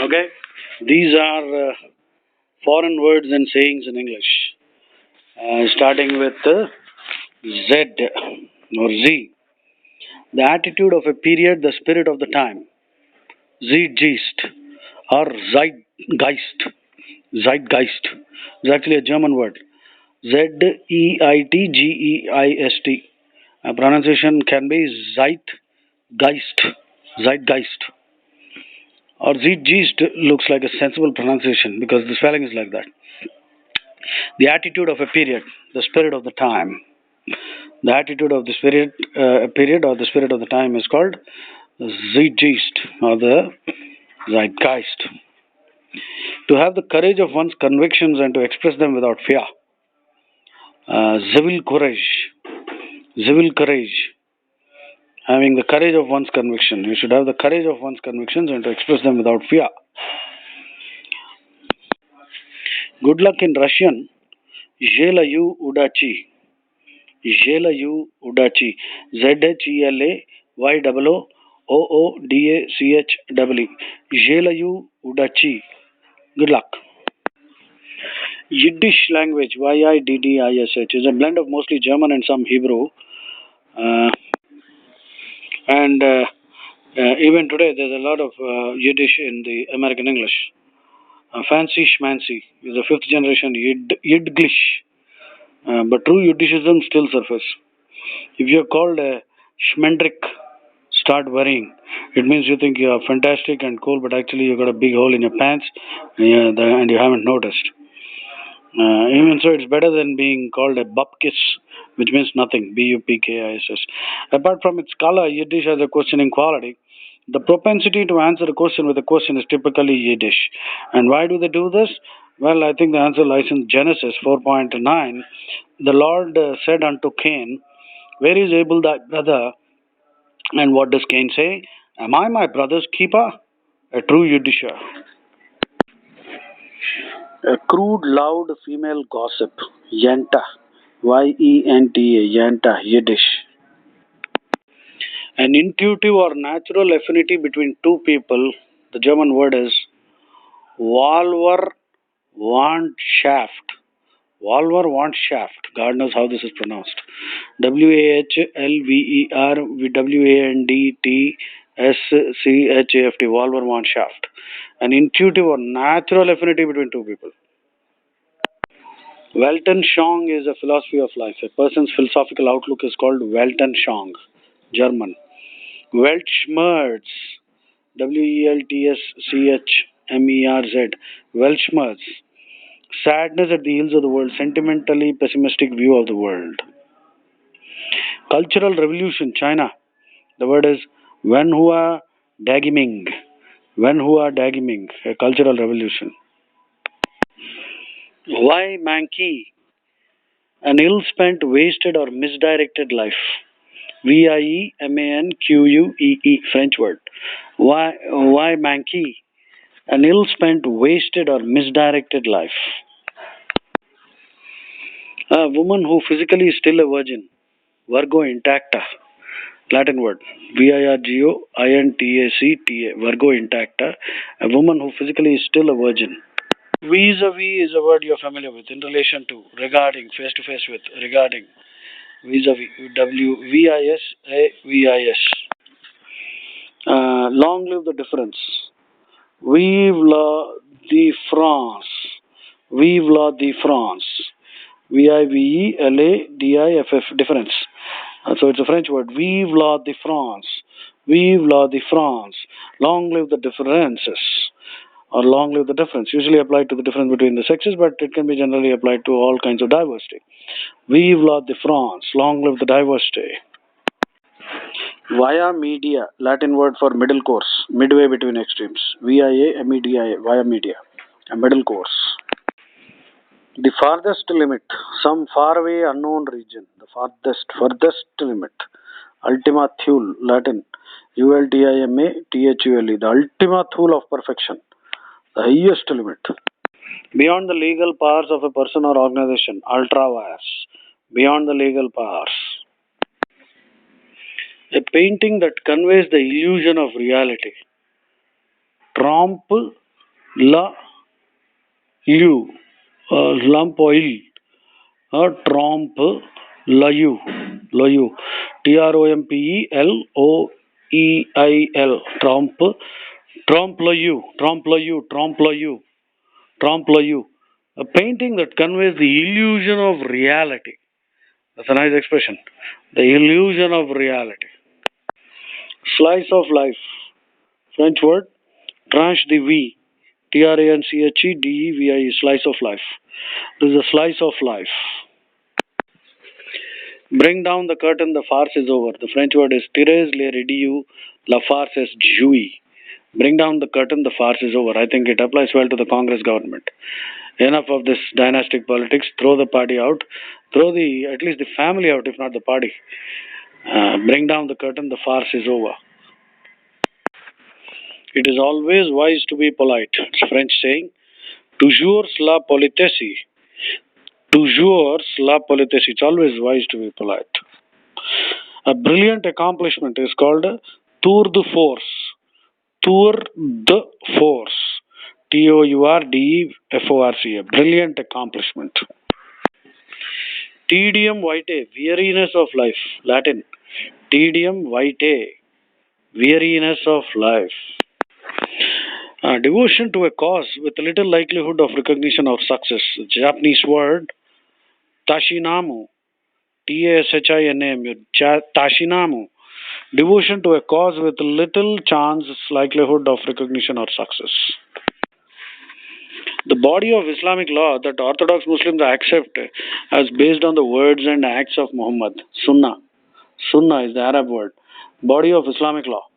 Okay, these are foreign words and sayings in English, starting with Z or Z. The attitude of a period, the spirit of the time. Zeitgeist or Zeitgeist. Zeitgeist is actually a German word. Zeitgeist. Pronunciation can be Zeitgeist. Zeitgeist. Or Zeitgeist looks like a sensible pronunciation because the spelling is like that. The attitude of a period, the spirit of the time. The attitude of the period or the spirit of the time is called Zeitgeist or the Zeitgeist. To have the courage of one's convictions and to express them without fear. Civil courage. Civil courage. Having the courage of one's conviction. You should have the courage of one's convictions and to express them without fear. Good luck in Russian. Zhelayu Udachi. Zhelayu Udachi. Zhelayu Zhelayu Udachi. Good luck. Yiddish language, Yiddish, is a blend of mostly German and some Hebrew. And even today, there's a lot of Yiddish in the American English. Fancy schmancy is a fifth generation Yiddish, but true Yiddishism still surface. If you're called a schmendrick, start worrying. It means you think you're fantastic and cool, but actually you got a big hole in your pants, and you haven't noticed. Even so, it's better than being called a bupkis, which means nothing. Bupkiss. Apart from its color, Yiddish has a questioning quality. The propensity to answer a question with a question is typically Yiddish. And why do they do this? Well, I think the answer lies in Genesis 4.9. The Lord said unto Cain, where is Abel thy brother? And what does Cain say? Am I my brother's keeper? A true Yiddisher. A crude, loud female gossip. Yenta. Yenta. Yenta. Yiddish. An intuitive or natural affinity between two people. The German word is Wahlverwandtschaft. Wahlverwandtschaft. God knows how this is pronounced. Wahlverwandtschaft. Wahlverwandtschaft. An intuitive or natural affinity between two people. Weltanschauung is a philosophy of life. A person's philosophical outlook is called Weltanschauung, German. Weltschmerz, Weltschmerz, Weltschmerz. Sadness at the heels of the world, sentimentally pessimistic view of the world. Cultural revolution, China. The word is Wenhua Dagiming. Wenhua Dagiming, a cultural revolution. Why Manki? An ill-spent, wasted or misdirected life. Viemanquee, French word. Why Manki? An ill-spent, wasted or misdirected life. A woman who physically is still a virgin. Virgo intacta. Latin word. Virgointacta. Virgo intacta. A woman who physically is still a virgin. Vis-a-vis is a word you're familiar with. In relation to. Regarding. Face to face with. Regarding. Vis-a-vis. Vis-a-vis. Long live the difference. Vive la de France. Vive la de France. Vive-la-diff, difference. So it's a French word. Vive la de France. Vive la de France. Long live the differences. Or long live the difference. Usually applied to the difference between the sexes, but it can be generally applied to all kinds of diversity. Vive la de France. Long live the diversity. Via media, Latin word for middle course, midway between extremes. Via-media, via media, a middle course. The farthest limit, some faraway unknown region. The furthest limit. Ultima Thule, Latin. Ultima-thule, the ultima thule of perfection. The highest limit. Beyond the legal powers of a person or organization. Ultra vires. Beyond the legal powers. A painting that conveys the illusion of reality. Trompe La Liu, lump oil, trompe l'oeil, l'oeil, Trompeoeil, trompe l'oeil, trompe l'oeil, trompe l'oeil, trompe l'oeil. A painting that conveys the illusion of reality. That's a nice expression. The illusion of reality. Slice of life. French word. Tranche de vie. Tranchedevie. Slice of life. This is a slice of life. Bring down the curtain, the farce is over. The French word is tires le rideau, la farce est jouée. Bring down the curtain, the farce is over. I think it applies well to the Congress government. Enough of this dynastic politics. Throw the party out. Throw at least the family out, if not the party. Bring down the curtain, the farce is over. It is always wise to be polite. It's a French saying. Toujours la politesse. Toujours la politesse. It's always wise to be polite. A brilliant accomplishment is called tour de force. Tour de force. Tourdeforce. A brilliant accomplishment. Tedium vitae. Weariness of life. Latin. Tedium vitae. Weariness of life. Devotion to a cause with little likelihood of recognition or success. Japanese word Tashinamu. Tashinamu. Tashinamu. Devotion to a cause with little chance, likelihood of recognition or success. The body of Islamic law that Orthodox Muslims accept as based on the words and acts of Muhammad. Sunnah. Sunnah is the Arab word. Body of Islamic law.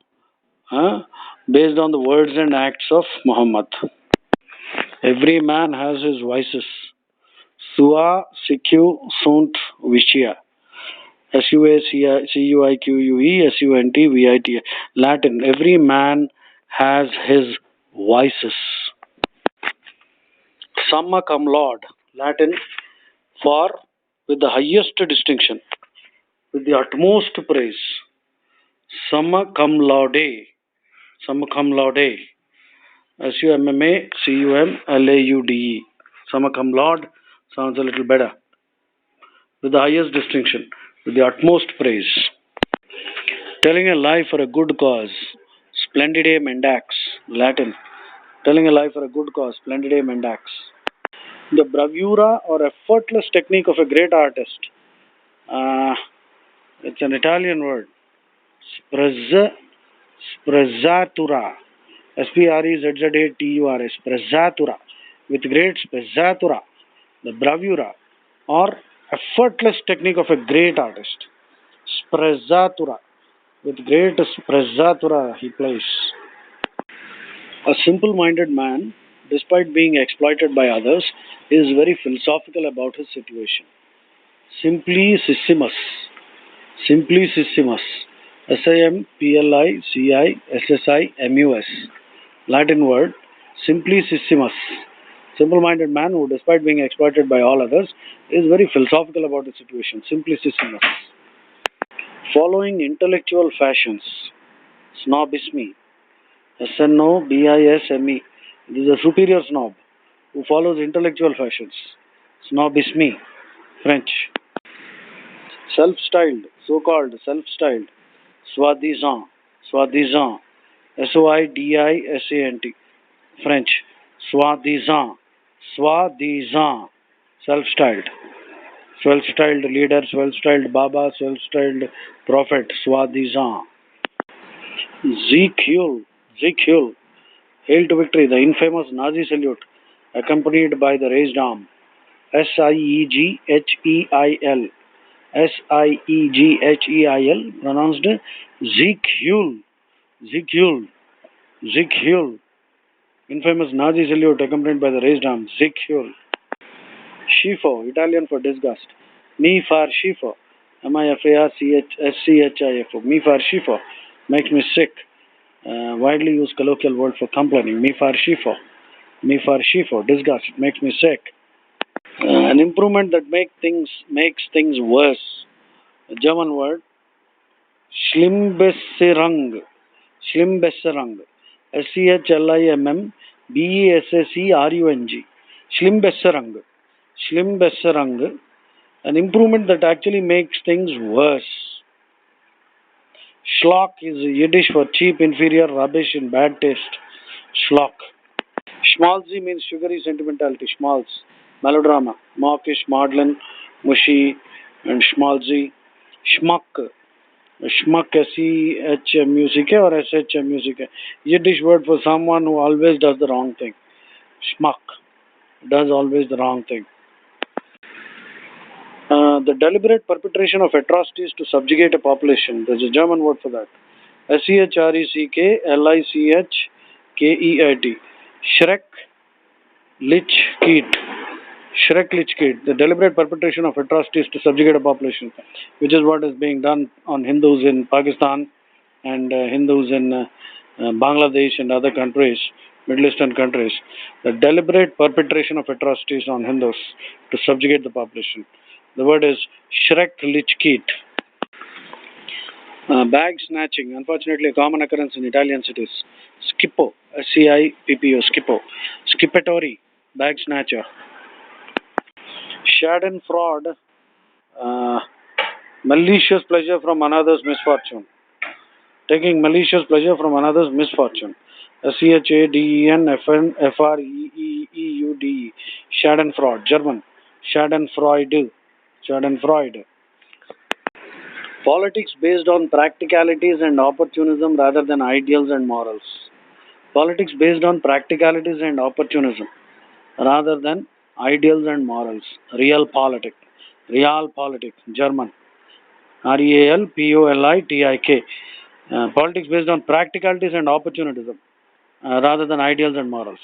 Based on the words and acts of Muhammad. Every man has his vices. Sua, Sikhu, Sunt, Vishya. Suacuue, Suntvit. Latin. Every man has his vices. Summa cum laude. Latin. For with the highest distinction, with the utmost praise. Summa cum laude. Summa cum laude. Summacumlaude. Summa cum laude sounds a little better. With the highest distinction, with the utmost praise. Telling a lie for a good cause. Splendide mendax. Latin. Telling a lie for a good cause. Splendide mendax. The bravura or effortless technique of a great artist. It's an Italian word. Sprezzatura. Sprezzatura. Sprezzatura. With great sprezzatura. The bravura or effortless technique of a great artist. Sprezzatura. With great sprezzatura he plays. A simple-minded man, despite being exploited by others, is very philosophical about his situation. Simplicissimus. Simplicissimus. Simplicissimus. Latin word. Simplicissimus. Simple-minded man who, despite being exploited by all others, is very philosophical about the situation. Simplicissimus. Following intellectual fashions. Snobisme. Snobisme. This is a superior snob who follows intellectual fashions. Snobisme. French. Self-styled. So-called self-styled. Soi-disant. Soi-disant. Soidisant. French. Soi-disant. Soi-disant. Self-styled. Self-styled leader, self-styled Baba, self-styled prophet. Soi-disant. Zikul. Zikul. Hail to victory, the infamous Nazi salute, accompanied by the raised arm. Siegheil. Siegheil, pronounced Zikul. Zikul. Zikul. Infamous Nazi salute, accompanied by the raised arm. Zikul. Schifo, Italian for disgust. Mi far schifo. Mifarschifo. Mi far schifo. Makes me sick. Widely used colloquial word for complaining. Mi far schifo. Mi far schifo. Disgust. It makes me sick. An improvement that makes things worse. A German word. Schlimmbeserung. Schlimmbeserung. Schlimm. Bessarung. Schlimbesserung. Schlimbesserung. An improvement that actually makes things worse. Schlock is Yiddish for cheap, inferior, rubbish, in bad taste. Schlock. Schmalzi means sugary sentimentality. Schmalz. Melodrama. Mawkish, maudlin, mushy, and schmalzi. Schmuck. Schmuck, S-E-H-M-U-C-K or S-H-M-U-C-K. Yiddish word for someone who always does the wrong thing. Schmuck. Does always the wrong thing. The deliberate perpetration of atrocities to subjugate a population. There's a German word for that. Schrecklichkeit. Schrecklichkeit. Schrecklichkeit. The deliberate perpetration of atrocities to subjugate a population, which is what is being done on Hindus in Pakistan and Hindus in Bangladesh and other countries, Middle Eastern countries. The deliberate perpetration of atrocities on Hindus to subjugate the population. The word is Schrecklichkeit. Bag snatching, unfortunately a common occurrence in Italian cities. Schippo, Scippo, Schippo. Scipitori, bag snatcher. Schadenfreude, uh, malicious pleasure from another's misfortune. Taking malicious pleasure from another's misfortune. Schadenfreude. Schadenfreude, German. Schadenfreude. Schadenfreude. Politics based on practicalities and opportunism rather than ideals and morals. Politics based on practicalities and opportunism rather than ideals and morals. Realpolitik. Realpolitik. German. Realpolitik. Politics based on practicalities and opportunism rather than ideals and morals.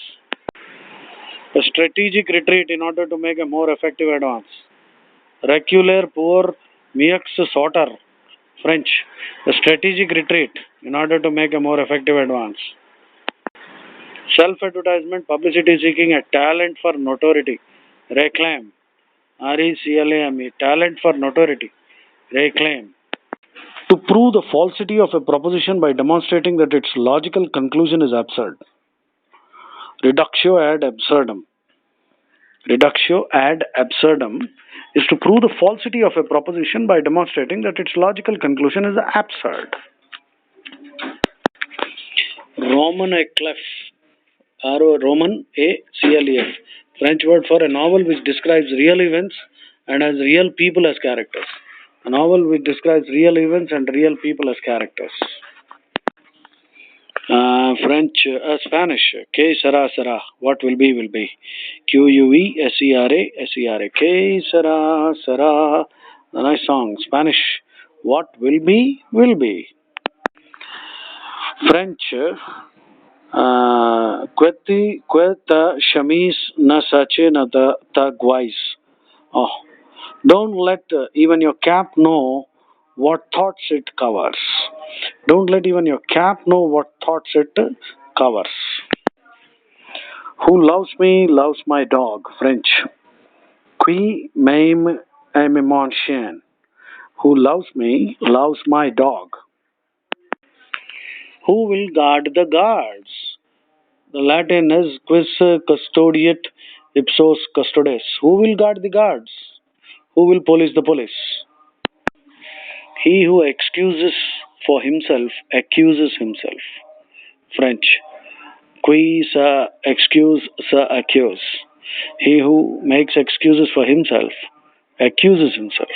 A strategic retreat in order to make a more effective advance. Reculer pour mieux sauter. French. A strategic retreat in order to make a more effective advance. Self-advertisement, publicity seeking a talent for notoriety. Reclaim. R-E-C-L-A-M-E. Talent for notoriety. Reclaim. To prove the falsity of a proposition by demonstrating that its logical conclusion is absurd. Reductio ad absurdum. Reductio ad absurdum is to prove the falsity of a proposition by demonstrating that its logical conclusion is absurd. Roman éclef. Roman A-C-L-E-F. French word for a novel which describes real events and has real people as characters. A novel which describes real events and real people as characters. Spanish. Que sera, sera. What will be, will be. Q-U-E-S-E-R-A, S-E-R-A. Que sera, sera. A nice song. Spanish. What will be, will be. French. Queta shamis na sache na ta guais. Oh, don't let even your cap know what thoughts it covers. Don't let even your cap know what thoughts it covers. Who loves me loves my dog. French. Qui m'aime aime mon chien. Who loves me loves my dog. Who will guard the guards? The Latin is quis custodiet ipsos custodes. Who will guard the guards? Who will police the police? He who excuses for himself accuses himself. French. Qui se excuse se accuse. He who makes excuses for himself accuses himself.